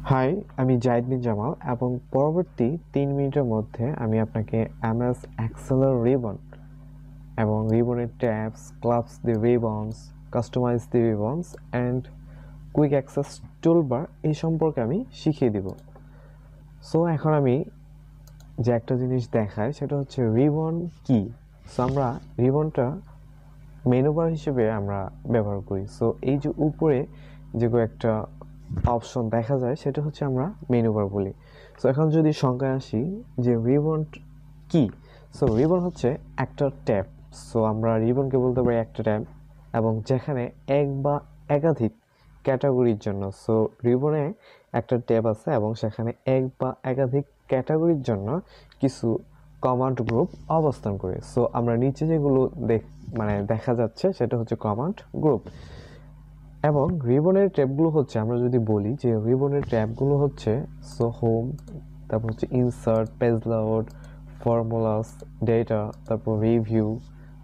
High, আমি জাহিদ বিন জামাল এবং পরবর্তী 3 মিনিটের মধ্যে আমি আপনাকে এমএস এক্সেলের রিবন এবং রিবনের tabs, clubs the ribbons, customize the ribbons and quick access toolbar এই সম্পর্কে আমি শিখিয়ে দিব। সো এখন আমি যে একটা জিনিস দেখাই সেটা হচ্ছে রিবন কি। সো আমরা রিবনটা মেনু বার হিসেবে আমরা ব্যবহার করি। সো এই যে উপরে যে একটা অপশন দেখা যায় সেটা হচ্ছে আমরা মেনু বার বলি। সো এখন যদি সংখ্যায় আসি যে রিবন কি। সো রিবন হচ্ছে একটা ট্যাব। সো আমরা রিবনকে বলতে পারি একটা ট্যাব এবং যেখানে এক বা একাধিক ক্যাটাগরির জন্য। সো রিবনে একটা ট্যাব আছে এবং সেখানে এক বা একাধিক ক্যাটাগরির জন্য কিছু কমান্ড গ্রুপ অবস্থান করে। সো আমরা নিচে যেগুলো দেখা যাচ্ছে সেটা হচ্ছে কমান্ড গ্রুপ। এবং রিবনের ট্যাবগুলো হচ্ছে, আমরা যদি বলি যে রিবনের ট্যাবগুলো হচ্ছে সো হোম, তারপর হচ্ছে insert, page loud, formulas, data, তারপর রিভিউ,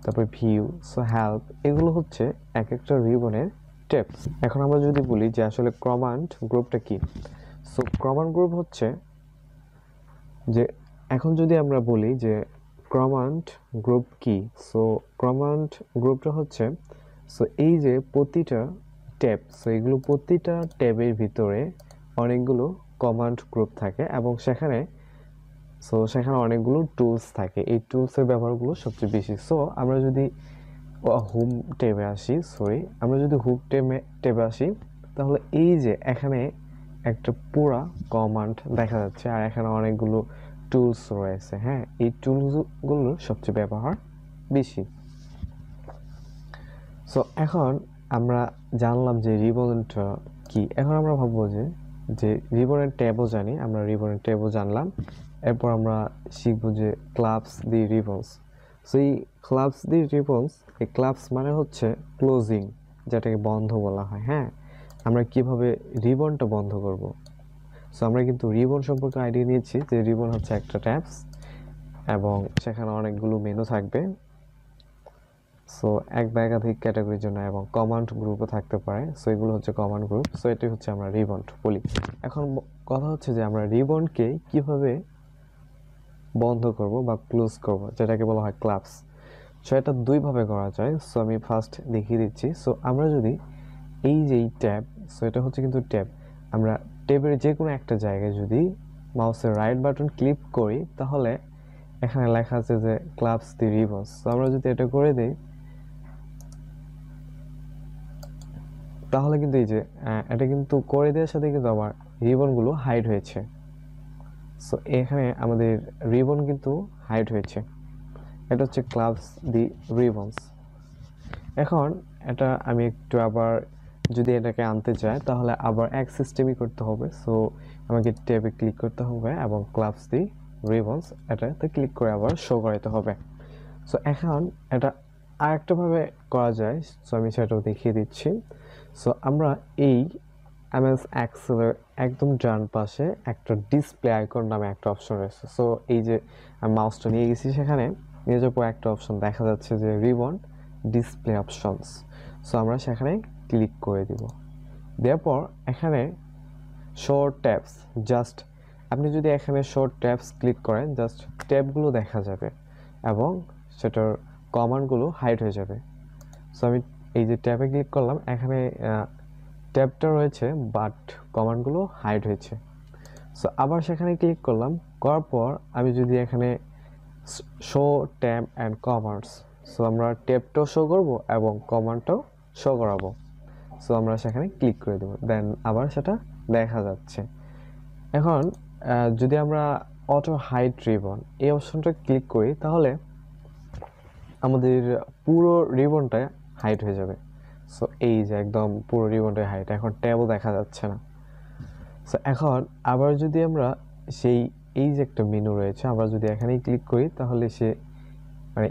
তারপর ভিউ, সো হেল্প, এগুলো হচ্ছে এক একটা রিবনের ট্যাবস। এখন আমরা যদি বলি যে আসলে কমান্ড গ্রুপটা কি। সো কমান্ড গ্রুপ হচ্ছে যে, এখন যদি আমরা বলি যে কমান্ড গ্রুপ কি। সো কমান্ড গ্রুপটা হচ্ছে সো এই যে প্রতিটা ট্যাব, সো এগুলো প্রতিটা ট্যাবের ভিতরে অনেকগুলো কমান্ড গ্রুপ থাকে এবং সেখানে অনেকগুলো টুলস থাকে। এই টুলসের ব্যবহারগুলো সবচেয়ে বেশি। সো আমরা যদি হোম ট্যাবে আসি, ট্যাবে আসি, তাহলে এই যে এখানে একটা পুরা কমান্ড দেখা যাচ্ছে আর এখানে অনেকগুলো টুলস রয়েছে। হ্যাঁ, এই টুলসগুলো সবচেয়ে ব্যবহার বেশি। সো এখন আমরা জানলাম যে রিবনটা কি। এখন আমরা ভাববো যে রিবনের ট্যাবও জানি, আমরা রিবনের ট্যাবও জানলাম। এরপর আমরা শিখবো যে ক্লাবস দি রিবনস। সো এই ক্লাবস দি রিবনস, এই ক্লাবস মানে হচ্ছে ক্লোজিং, যেটাকে বন্ধ বলা হয়। হ্যাঁ, আমরা কিভাবে রিবনটা বন্ধ করব। সো আমরা কিন্তু রিবন সম্পর্কে আইডিয়া নিয়েছি যে রিবন হচ্ছে একটা ট্যাবস এবং সেখানে অনেকগুলো মেনু থাকবে। সো এক বা একাধিক ক্যাটাগরির জন্য এবং কমান্ড গ্রুপও থাকতে পারে। সো এগুলো হচ্ছে কমান্ড গ্রুপ। সো এটি হচ্ছে আমরা রিবন বলি। এখন কথা হচ্ছে যে আমরা রিবনকে কিভাবে বন্ধ করব বা ক্লোজ করব, যেটাকে বলা হয় ক্লাবস। সো এটা দুইভাবে করা যায়। সো আমি ফার্স্ট দেখিয়ে দিচ্ছি। সো আমরা যদি এই যে ট্যাব, সো এটা হচ্ছে কিন্তু ট্যাব, আমরা ট্যাবের যে কোনো একটা জায়গায় যদি মাউসের রাইট বাটন ক্লিক করি তাহলে এখানে লেখা আছে যে ক্লাবস দি রিবনস। সো আমরা যদি এটা করে দিই তাহলে কিন্তু এই যে এটা কিন্তু করে দেওয়ার সাথে কিন্তু আমার রিবনগুলো হাইড হয়েছে। সো এখানে আমাদের রিবন কিন্তু হাইড হয়েছে। এটা হচ্ছে ক্লাবস দি রিবনস। এখন এটা আমি একটু আবার যদি এটাকে আনতে চাই তাহলে আবার এক সিস্টেমই করতে হবে। সো আমাকে ট্যাবে ক্লিক করতে হবে এবং ক্লাবস দি রিবনস এটাতে ক্লিক করে আবার শো করাতে হবে। সো এখন এটা আরেকটাভাবে করা যায়। সো আমি সেটাও দেখিয়ে দিচ্ছি। সো আমরা এই এমএস এক্সেলের একদম ডান পাশে একটা ডিসপ্লে আইকন নামে একটা অপশন রয়েছে। সো এই যে আমি মাউসটা নিয়ে গেছি, সেখানে নিয়ে যাওয়ার পর একটা অপশন দেখা যাচ্ছে যে রিবন ডিসপ্লে অপশনস। সো আমরা সেখানে ক্লিক করে দিব। দেওয়ার পর এখানে শর্ট ট্যাবস, জাস্ট আপনি যদি এখানে শর্ট ট্যাবস ক্লিক করেন জাস্ট ট্যাবগুলো দেখা যাবে এবং সেটার কমান্ডগুলো হাইড হয়ে যাবে। সো আমি এই যে ট্যাবে ক্লিক করলাম, এখানে ট্যাবটা রয়েছে বাট কমান্ডগুলো হাইড হয়েছে। সো আবার সেখানে ক্লিক করলাম, করার পর আমি যদি এখানে show tab and commands, so আমরা ট্যাবটাও শো করব এবং কমান্ডটাও শো করাবো। সো আমরা সেখানে ক্লিক করে দেবো, দেন আবার সেটা দেখা যাচ্ছে। এখন যদি আমরা অটো হাইড রিবন এই অপশনটা ক্লিক করি তাহলে আমাদের পুরো রিবনটা হাইড হয়ে যাবে। সো এই যে একদম পুরো রিবনটা হাইড, এখন ট্যাবও দেখা যাচ্ছে না। সো এখন আবার যদি আমরা এই যে একটা মেনু রয়েছে, আমরা যদি এখানেই ক্লিক করি তাহলে সে মানে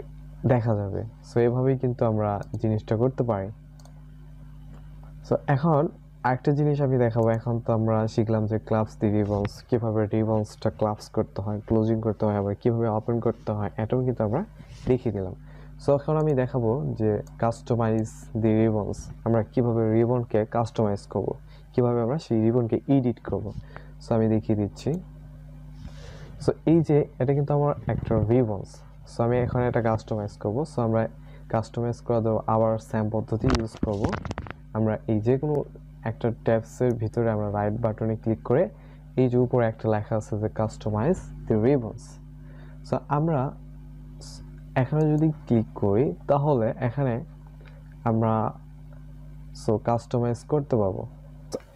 দেখা যাবে। সো এভাবেই কিন্তু আমরা জিনিসটা করতে পারি। সো এখন আরেকটা জিনিস আমি দেখাবো। এখন তো আমরা শিখলাম যে ক্লাবস দি রিবনস, কীভাবে রিবনসটা ক্লাবস করতে হয়, ক্লোজিং করতে হয়, আবার কীভাবে ওপেন করতে হয়, এটাও কিন্তু আমরা দেখিয়ে দিলাম। সো এখন আমি দেখাবো যে কাস্টমাইজ দি রিবনস, আমরা কীভাবে রিবনকে কাস্টমাইজ করবো, কীভাবে আমরা সেই রিবনকে এডিট করব। সো আমি দেখিয়ে দিচ্ছি। সো এই যে এটা কিন্তু আমার একটা রিবনস। সো আমি এখন এটা কাস্টমাইজ করব। সো আমরা কাস্টমাইজ করা দেবো আবার স্যাম পদ্ধতি ইউজ করব। আমরা এই যে কোনো একটা ট্যাবসের ভিতরে আমরা রাইট বাটনে ক্লিক করে এই যে উপরে একটা লেখা আছে যে কাস্টমাইজ দি রিবনস। সো আমরা এখানে যদি ক্লিক করি তাহলে এখানে আমরা কাস্টমাইজ করতে পারবো।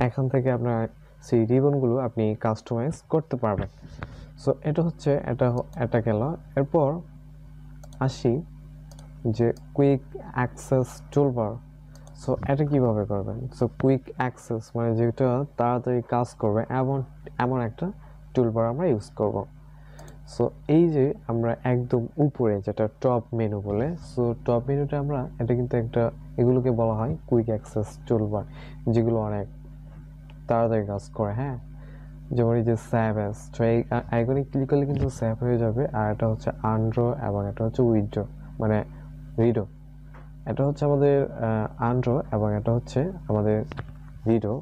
এখান থেকে আপনার সেই রিবনগুলো আপনি কাস্টমাইজ করতে পারবেন। সো এটা হচ্ছে এটা গেল। এরপর আসি যে কুইক অ্যাক্সেস টুলবার। সো এটা কিভাবে করবেন? সো কুইক অ্যাক্সেস মানে যেটা তাড়াতাড়ি কাজ করবে এমন একটা টুলবার আমরা ইউজ করব। সো এই যে আমরা একদম উপরে যেটা টপ মেনু বলে, সো টপ মেনুতে আমরা এটা কিন্তু একটা এগুলোকে বলা হয় কুইক অ্যাক্সেস টুলবার, যেগুলো অনেক তাড়াতাড়ি কাজ করে। হ্যাঁ, যেমন এই যে সেভ অ্যাজ, তো এই আইকনে ক্লিক করলে কিন্তু সেভ হয়ে যাবে। আর এটা হচ্ছে আনড্র এবং এটা হচ্ছে উইথড্র মানে রিডো। এটা হচ্ছে আমাদের আনড্র এবং এটা হচ্ছে আমাদের রিডো।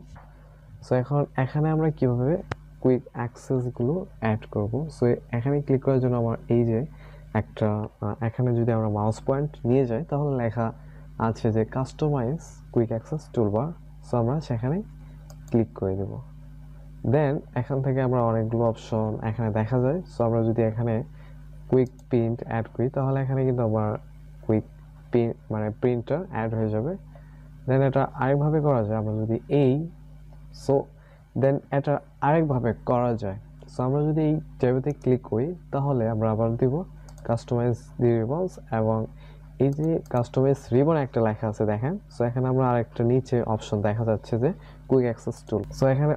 সো এখন এখানে আমরা কিভাবে কুইক অ্যাক্সেসগুলো অ্যাড করব। সো এখানে ক্লিক করার জন্য আমার এই যে একটা এখানে যদি আমরা মাউস পয়েন্ট নিয়ে যাই তাহলে লেখা আছে যে customize quick access toolbar. So আমরা সেখানে ক্লিক করে দেব। দেন এখান থেকে আমরা অনেকগুলো অপশন এখানে দেখা যায়। সো আমরা যদি এখানে কুইক প্রিন্ট অ্যাড করি তাহলে এখানে কিন্তু আমার কুইক মানে প্রিন্টার অ্যাড হয়ে যাবে। দেন এটা আরেকভাবে করা যায়, আমরা যদি দেন এটা আরেকভাবে করা যায়। সো আমরা যদি এই ট্যাবেতে ক্লিক করি তাহলে আমরা আবার দিব কাস্টমাইজ দি রিবনস এবং এই যে কাস্টমাইজ রিবন একটা লেখা আছে দেখেন। সো এখানে আমরা আরেকটা নিচে অপশন দেখা যাচ্ছে যে কুইক অ্যাক্সেস টুল। সো এখানে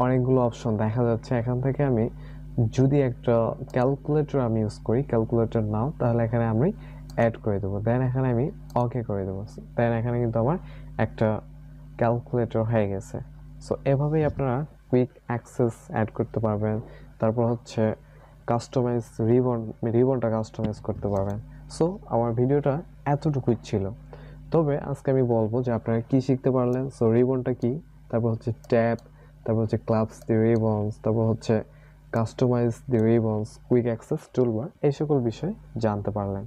অনেকগুলো অপশন দেখা যাচ্ছে। এখান থেকে আমি যদি একটা ক্যালকুলেটর আমি ইউজ করি, ক্যালকুলেটর নাও, তাহলে এখানে আমি অ্যাড করে দেবো। দেন এখানে আমি ওকে করে দেবো। দেন এখানে কিন্তু আমার একটা ক্যালকুলেটর হয়ে গেছে। সো এভাবেই আপনারা কুইক অ্যাক্সেস অ্যাড করতে পারবেন। তারপর হচ্ছে কাস্টমাইজ রিবনটা কাস্টমাইজ করতে পারবেন। সো আমার ভিডিওটা এতটুকুই ছিল। তবে আজকে আমি বলবো যে আপনারা কি শিখতে পারলেন। সো রিবনটা কি, তারপর হচ্ছে ট্যাব, তারপর হচ্ছে ক্লাবস দি রিবনস, তারপর হচ্ছে customise the ribbons, quick access toolbar, এই সকল বিষয় জানতে পারলেন।